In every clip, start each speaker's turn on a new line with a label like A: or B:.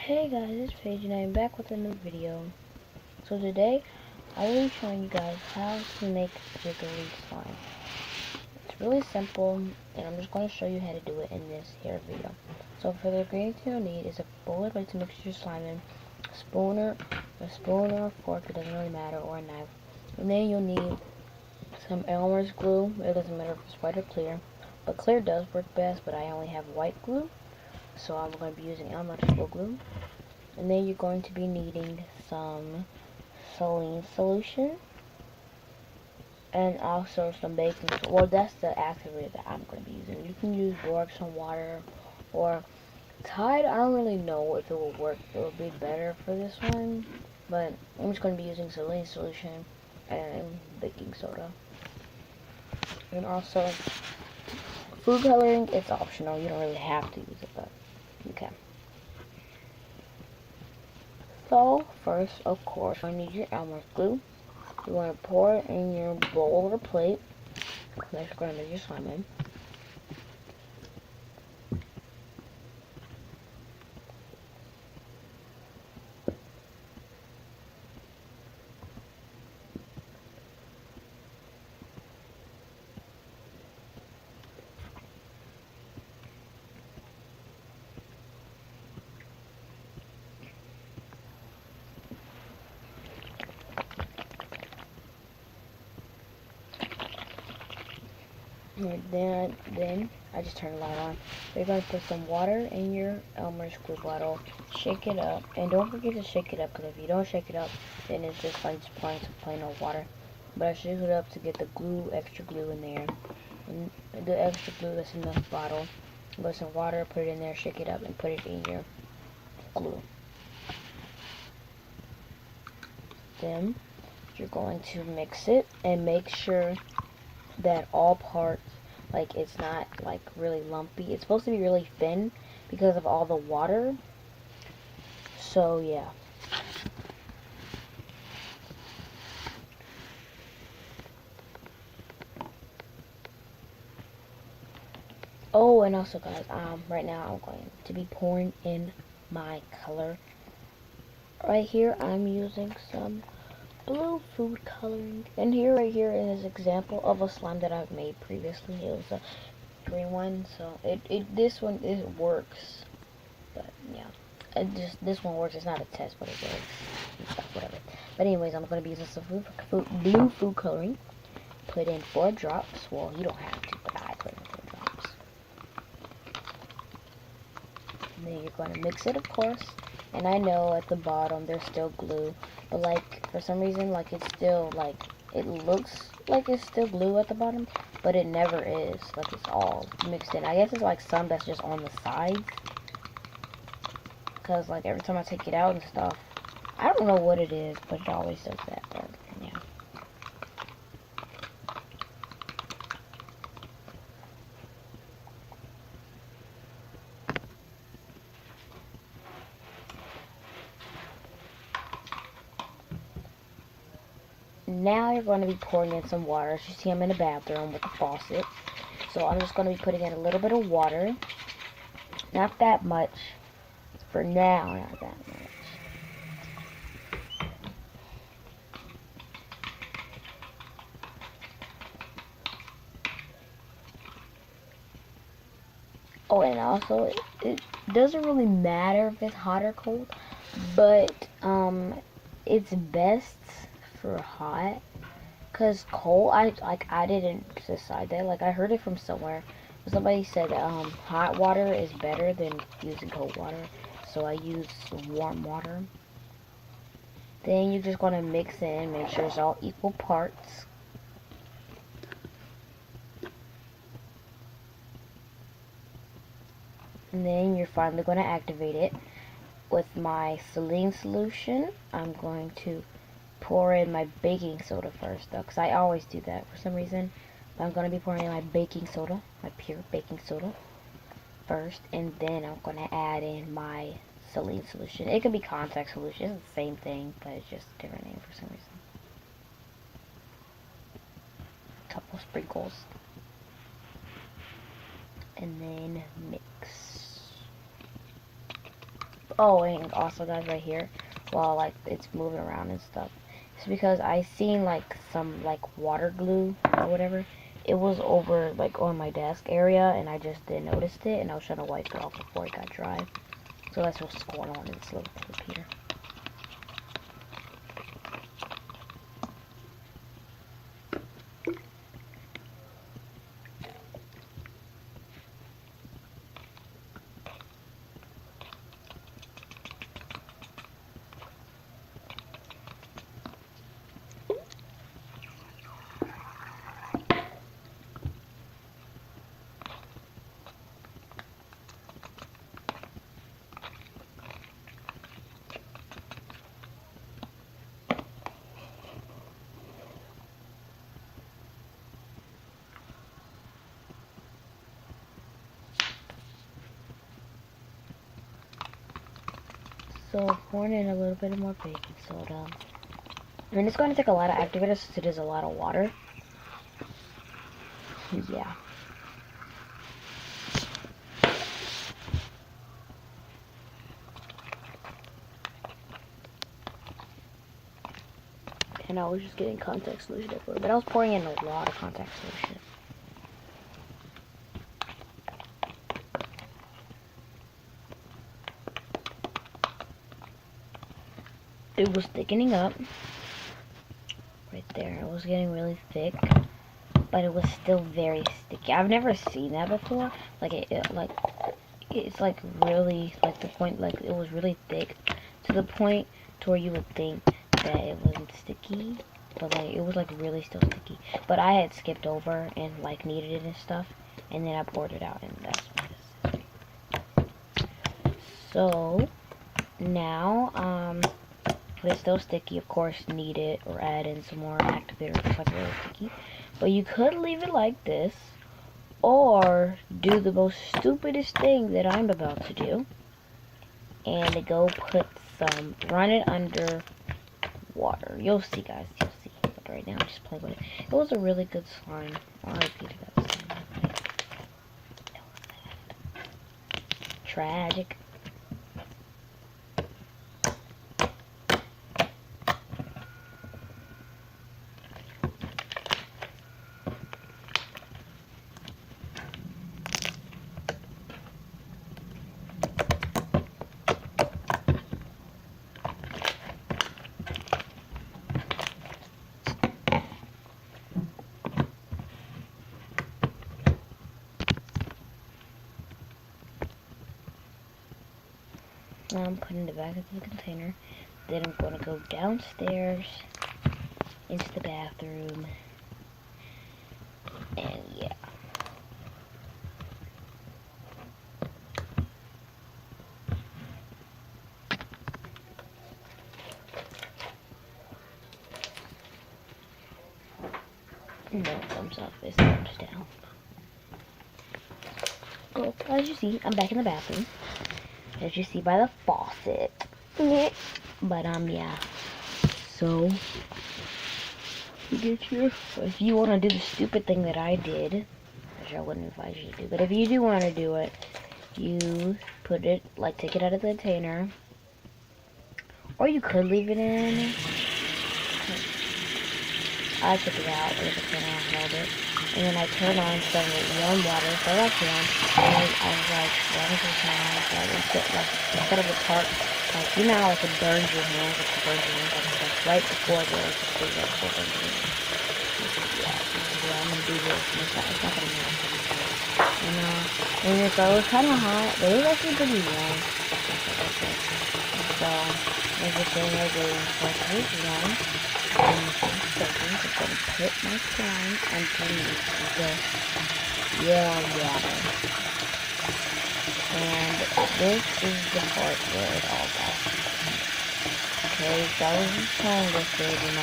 A: Hey guys, it's Paige and I'm back with another video. So today, I will be showing you guys how to make Jiggley slime. It's really simple, and I'm just going to show you how to do it in this here video. So for the ingredients you'll need is a bowl of to mix your slime in, a spoon or a fork, it doesn't really matter, or a knife. And then you'll need some Elmer's glue. It doesn't matter if it's white or clear, but clear does work best, but I only have white glue. So I'm going to be using Elmer's glue. And then you're going to be needing some saline solution. And also some baking soda. Well, that's the activator that I'm going to be using. You can use borax and water or Tide. I don't really know if it will work. It will be better for this one. But I'm just going to be using saline solution and baking soda. And also food coloring, it's optional. You don't really have to use it, but okay. So first, of course, I need your Elmer's glue. You want to pour it in your bowl or plate. That's going to make your slime in. And then I just turned the light on. You're going to put some water in your Elmer's glue bottle. Shake it up, and don't forget to shake it up, because if you don't shake it up, then it's just like just pouring some plain old water. But I shake it up to get the glue, extra glue in there, and the extra glue that's in the bottle. Put some water, put it in there, shake it up, and put it in your glue. Then you're going to mix it and make sure that all parts, like, it's not like really lumpy. It's supposed to be really thin because of all the water. So yeah. Oh, and also guys, right now I'm going to be pouring in my color. Right here I'm using some blue food coloring, and right here is an example of a slime that I've made previously. It was a green one, so this one works, but yeah, this one works. It's not a test, but it works. Whatever. But anyways, I'm gonna be using some blue food coloring. Put in 4 drops. Well, you don't have to, but I put in 4 drops. And then you're gonna mix it, of course. And I know at the bottom there's still glue, but like for some reason, like it's still like it looks like it's still glue at the bottom, but it never is. Like it's all mixed in. I guess it's like some that's just on the sides, because like every time I take it out and stuff, I don't know what it is, but it always does that. But yeah. Now you're going to be pouring in some water. As you see, I'm in the bathroom with the faucet. So I'm just going to be putting in a little bit of water. Not that much. For now, not that much. Oh, and also, it doesn't really matter if it's hot or cold. But, it's best for hot. Because cold, I didn't decide that. Like, I heard it from somewhere. Somebody said hot water is better than using cold water. So I use warm water. Then you're just going to mix it in. Make sure it's all equal parts. And then you're finally going to activate it. With my saline solution, I'm going to pour in my baking soda first, though, because I always do that for some reason. But I'm going to be pouring in my baking soda, my pure baking soda, first, and then I'm going to add in my saline solution. It could be contact solution. It's the same thing, but it's just a different name for some reason. A couple sprinkles. And then mix. Oh, and also guys, right here, while like it's moving around and stuff, it's because I seen like some like water glue or whatever. It was over like on my desk area, and I just didn't notice it, and I was trying to wipe it off before it got dry. So that's what's going on in this little clip here. So pouring in a little bit more baking soda. And it's going to take a lot of activators since it is a lot of water. Yeah. And I was just getting contact solution everywhere, but I was pouring in a lot of contact solution. It was thickening up. Right there, it was getting really thick, but it was still very sticky. I've never seen that before. Like it's like really like the point, like it was really thick to the point to where you would think that it wasn't sticky, but like it was like really still sticky. But I had skipped over and like kneaded it and stuff, and then I poured it out, and that's what it is. So now but it's still sticky, of course, knead it or add in some more activator if it's like really sticky. But you could leave it like this, or do the most stupidest thing that I'm about to do, and go put some, run it under water. You'll see, guys, you'll see. But right now, I'm just playing with it. It was a really good slime. I'll repeat that slime. Tragic. Now I'm putting it back into the container. Then I'm going to go downstairs into the bathroom. And yeah. No thumbs up, it's thumbs down. Oh, as you see, I'm back in the bathroom. As you see by the faucet. But yeah. So you get your, if you want to do the stupid thing that I did, which I wouldn't advise you to do, but if you do want to do it, you put it, like, take it out of the container, or you could leave it in. I took it out of the container, I held it, and then I turned on some warm water, so I can, and I was like, what is this now? Instead of the part, like, you know how like it burns your hands, like right before the before your hands. Yeah, I'm gonna do this, and it's not gonna melt. And so it was kind of hot, but it was actually pretty warm. So, I was just saying I was waiting for it to be warm. And in 10 seconds, I'm going to put my slime underneath the warm water. And this is the part where it all got. Okay, so I was just playing with it, and I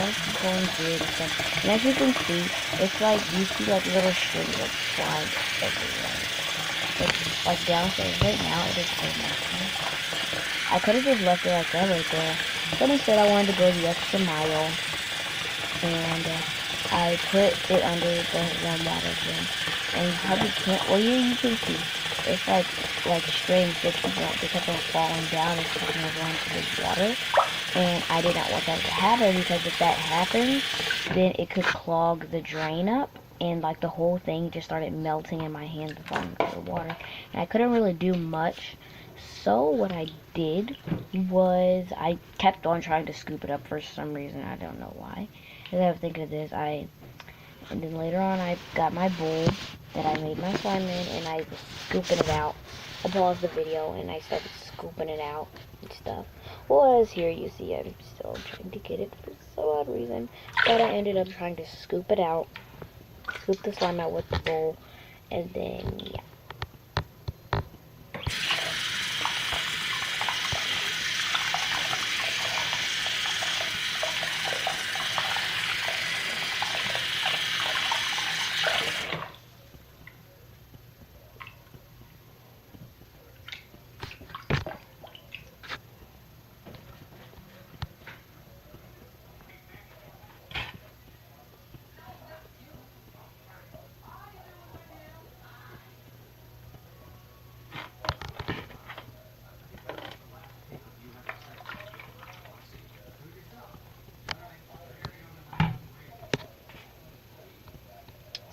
A: was going through it and stuff. And as you can see, it's like, you see like little strings of slime everywhere. It's like downstairs right now, it is so messy. I could have just left it like that right there. But instead I wanted to go the extra mile, and I put it under the warm water again. and you probably can't, well, you can see, it's like strange that they kept on falling down and kept on going to the water, and I did not want that to happen, because if that happens, then it could clog the drain up, and like the whole thing just started melting in my hands and falling into the water, and I couldn't really do much. So what I did was I kept on trying to scoop it up for some reason. I don't know why. As I was thinking of this, and then later on I got my bowl that I made my slime in, and I was scooping it out. I paused the video and I started scooping it out and stuff. Well, as here you see, I'm still trying to get it for some odd reason. But I ended up trying to scoop it out, scoop the slime out with the bowl, and then, yeah.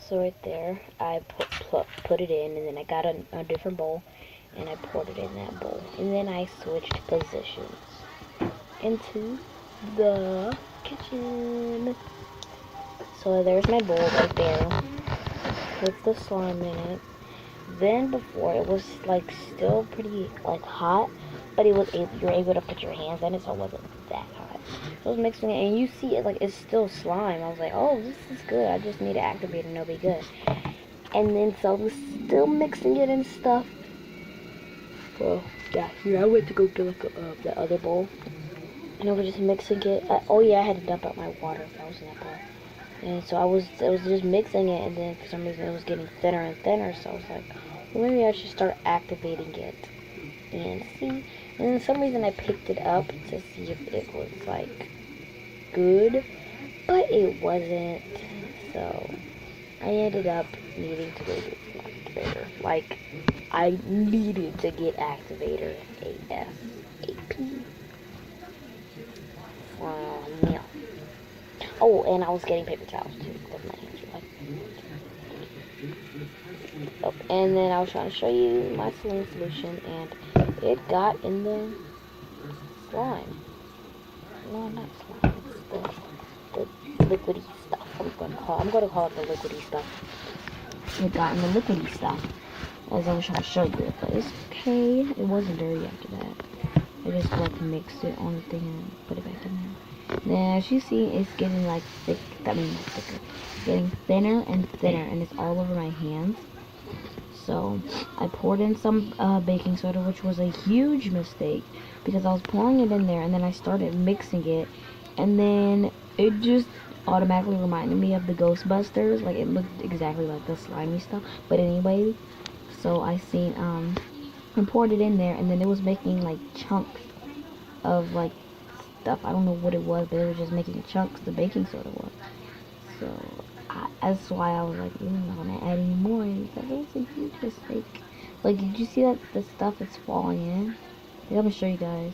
A: So right there, I put it in, and then I got a different bowl, and I poured it in that bowl. And then I switched positions into the kitchen. So there's my bowl right there with the slime in it. Then before, it was like still pretty like hot, but you were able to put your hands in it, so it wasn't that hot. So I was mixing it, and you see it like it's still slime. I was like, oh, this is good. I just need to activate it and it'll be good. And then so I was still mixing it and stuff. Well, yeah, here I went to go to like the other bowl, and I was just mixing it. Oh yeah, I had to dump out my water if I was in that bowl. And so I was just mixing it, and then for some reason it was getting thinner and thinner, so I was like, well, maybe I should start activating it and see. And then for some reason I picked it up to see if it was like good, but it wasn't, so I ended up needing to go get some activator. Like, I needed to get activator ASAP. Yeah. Oh, and I was getting paper towels too, because my hands were like... Oh, and then I was trying to show you my saline solution, and it got in the slime. No, not slime. It's the liquidy stuff. I'm gonna call it the liquidy stuff. It got in the liquidy stuff, as I was trying to show you. But it's okay. It wasn't dirty after that. I just like mixed it on the thing and put it back in there. Now, as you see, it's getting like thick. I mean, thicker. Getting thinner and thinner, and it's all over my hands. So I poured in some baking soda, which was a huge mistake, because I was pouring it in there, and then I started mixing it, and then it just automatically reminded me of the Ghostbusters. Like, it looked exactly like the slimy stuff. But anyway, so I seen I poured it in there, and then it was making like chunks of like stuff. I don't know what it was, but it was just making chunks. The baking soda was. So that's why I was like, I'm not gonna add any more, because it was a huge mistake. Like, did you see that the stuff is falling in? I'm gonna show you guys.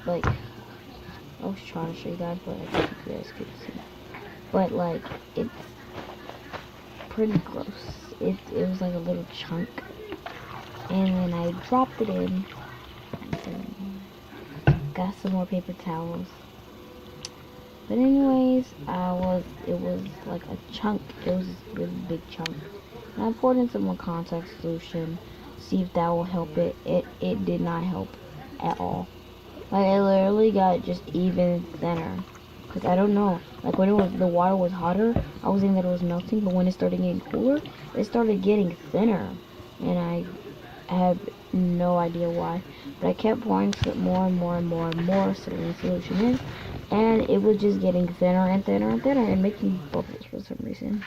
A: Like, I was trying to show you guys, but I think you guys could see. But like, it's pretty gross. It was like a little chunk, and then I dropped it in. Got some more paper towels. But anyways, it was like a chunk. It was a really big chunk. And I poured in some more contact solution, see if that will help it. It did not help at all. Like, it literally got just even thinner. Cause I don't know. Like, when the water was hotter, I was thinking that it was melting, but when it started getting cooler, it started getting thinner. And I have no idea why. But I kept pouring more and more and more and more saline solution in, and it was just getting thinner and thinner and thinner and making bubbles for some reason.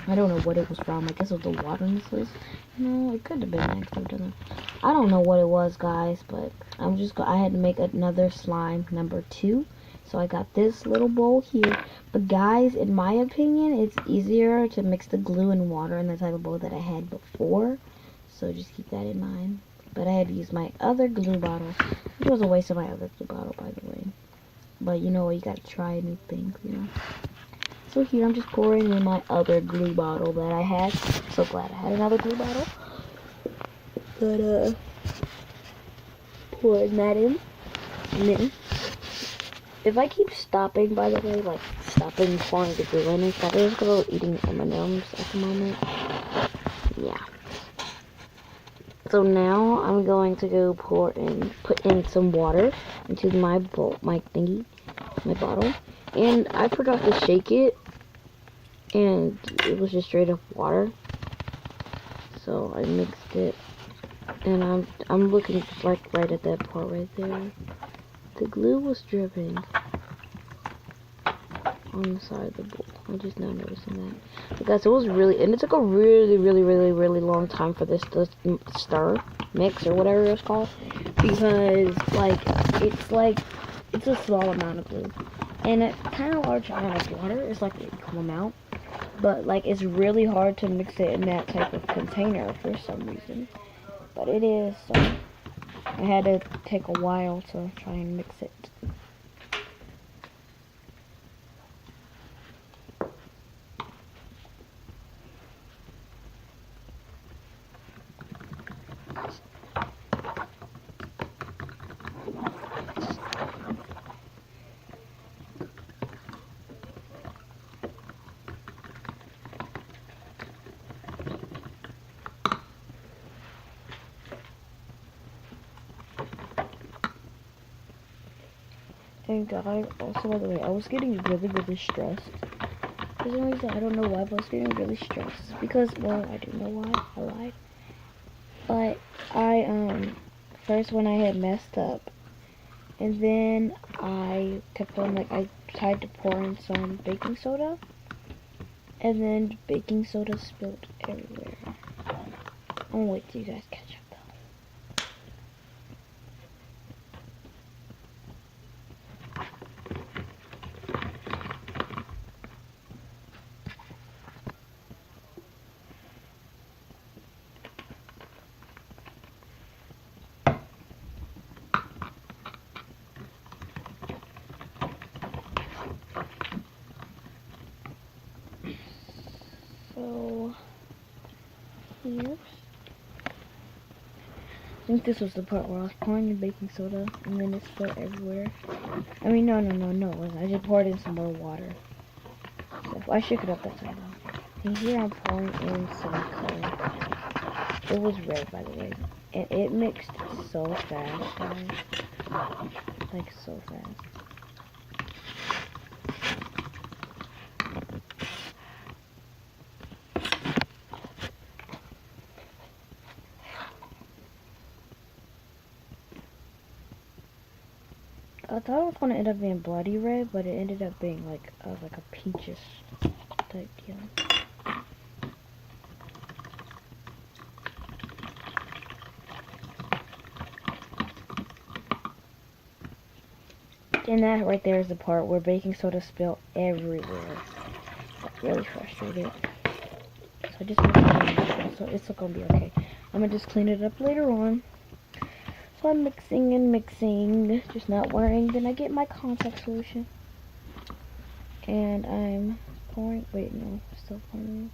A: I don't know what it was from. I guess it was the water in this list. No, it could have been next. I don't know what it was, guys, but I had to make another slime, number 2. So I got this little bowl here. But guys, in my opinion, it's easier to mix the glue and water in the type of bowl that I had before. So just keep that in mind. But I had to use my other glue bottle. It was a waste of my other glue bottle, by the way. But you know what, you gotta try new things, you know. So here I'm just pouring in my other glue bottle that I had. So glad I had another glue bottle. But pouring that in. And then if I keep stopping, by the way, like stopping pouring the glue in and stuff, I'm just gonna go eating M&Ms at the moment. Yeah. So now I'm going to go put in some water into my bowl, my thingy, my bottle. And I forgot to shake it, and it was just straight up water. So I mixed it, and I'm looking like right at that part right there. The glue was dripping on the side of the bowl. I'm just now noticing that. But guys, it was really, and it took a really long time for this to stir, mix, or whatever it's called, because it's a small amount of glue, and a kind of large amount of water is like an equal amount, but like it's really hard to mix it in that type of container for some reason. But it is, so I had to take a while to try and mix it. And guys, also by the way, I was getting really stressed. For some reason, I don't know why, but I was getting really stressed. Because, well, I do know why, I lied. But first when I had messed up, and then I kept on, like, I tried to pour in some baking soda, and then baking soda spilled everywhere. I'm gonna wait till you guys catch up. So, here. I think this was the part where I was pouring in baking soda, and then it spilled everywhere. I mean, no, I just poured in some more water. So I shook it up that time though. And here I'm pouring in some color. It was red, by the way. And it mixed so fast, guys. Like, so fast. I thought it was gonna end up being bloody red, but it ended up being like a peachish type deal. And that right there is the part where baking soda spilled everywhere. Got really frustrated. So I just mixed it in, so it's gonna be okay. I'm gonna just clean it up later on. So I'm mixing and mixing, just not worrying. Then I get my contact solution. And I'm pouring, wait, no, still pouring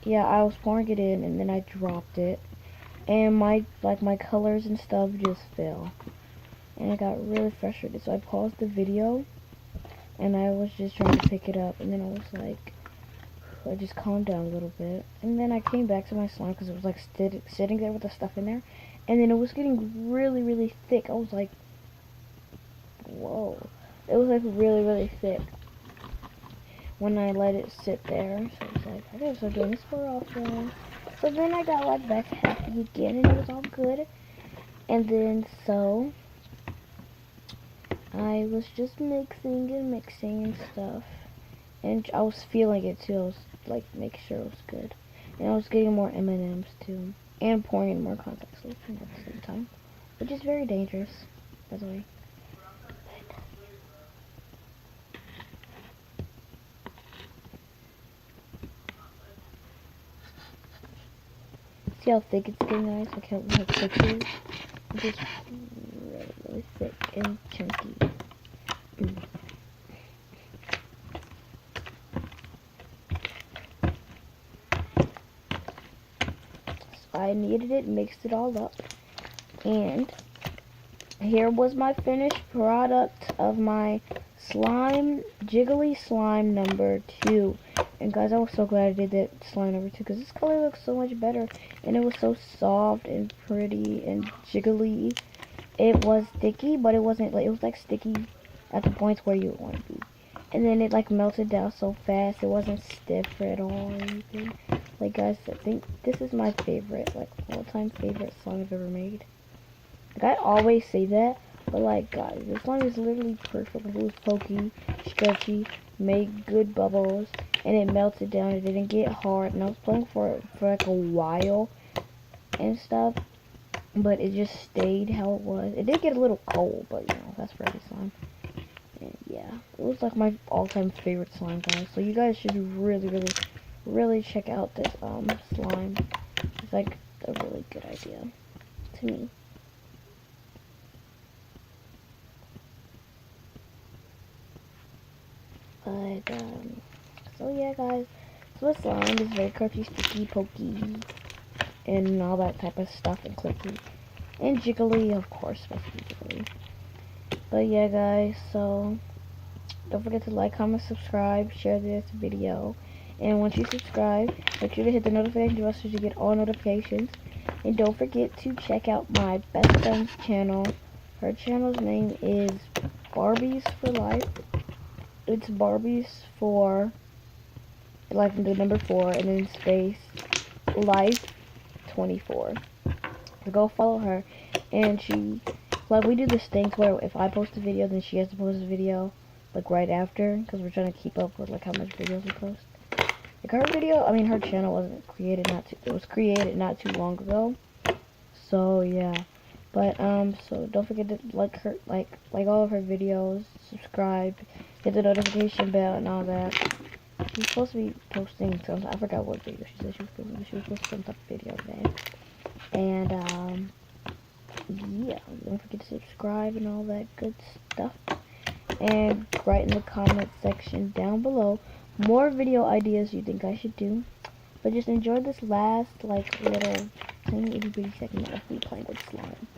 A: it. Yeah, I was pouring it in, and then I dropped it. And my colors and stuff just fell. And I got really frustrated, so I paused the video. And I was just trying to pick it up, and then I was like, I just calmed down a little bit. And then I came back to my slime, because it was like sitting there with the stuff in there. And then it was getting really thick. I was like, whoa. It was like really thick when I let it sit there. So I was like, I gotta start doing this more often. So then I got like back happy again, and it was all good. And then so I was just mixing and stuff. And I was feeling it too. like make sure it was good. And I was getting more M&Ms too, and pouring in more contact solution at the same time, which is very dangerous, by the way. See how thick it's getting, guys? Like how thick it is? It's just really, really thick and chunky. So I kneaded it, mixed it all up, and here was my finished product of my slime, Jiggly slime number 2. And guys, I was so glad I did that slime number 2 because this color looks so much better, and it was so soft and pretty and jiggly. It was sticky, but it wasn't like, it was like sticky at the points where you want to be. And then it like melted down so fast, it wasn't stiff at all or anything. Like guys, I think this is my favorite, like all-time favorite slime I've ever made. Like I always say that, but like guys, this slime is literally perfect. It was pokey, stretchy, made good bubbles, and it melted down. It didn't get hard, and I was playing for like a while and stuff, but it just stayed how it was. It did get a little cold, but you know, that's for every slime. And yeah, it was like my all-time favorite slime, guys. So you guys should really check out this slime. It's like a really good idea to me. But so yeah, guys. So this slime is very crunchy, sticky, pokey, and all that type of stuff, and clicky, and jiggly, of course, supposed to be jiggly. But yeah, guys, so don't forget to like, comment, subscribe, share this video, and once you subscribe, make sure to hit the notification bell so you get all notifications. And don't forget to check out my best friend's channel. Her channel's name is Barbies for Life. It's Barbies for, like the number 4, and then space, Life 24. So go follow her, and she, like, we do this thing where if I post a video, then she has to post a video, like, right after, because we're trying to keep up with, like, how much videos we post. Like, her channel wasn't created it was created not too long ago, so, yeah. But, so don't forget to like her, like all of her videos, subscribe, hit the notification bell, and all that. She's supposed to be posting some, I forgot what video she said she was posting, but she was posting some type of video today. And, yeah, don't forget to subscribe and all that good stuff. And write in the comment section down below more video ideas you think I should do. But just enjoy this last, like, little tiny itty bitty segment of me playing with slime.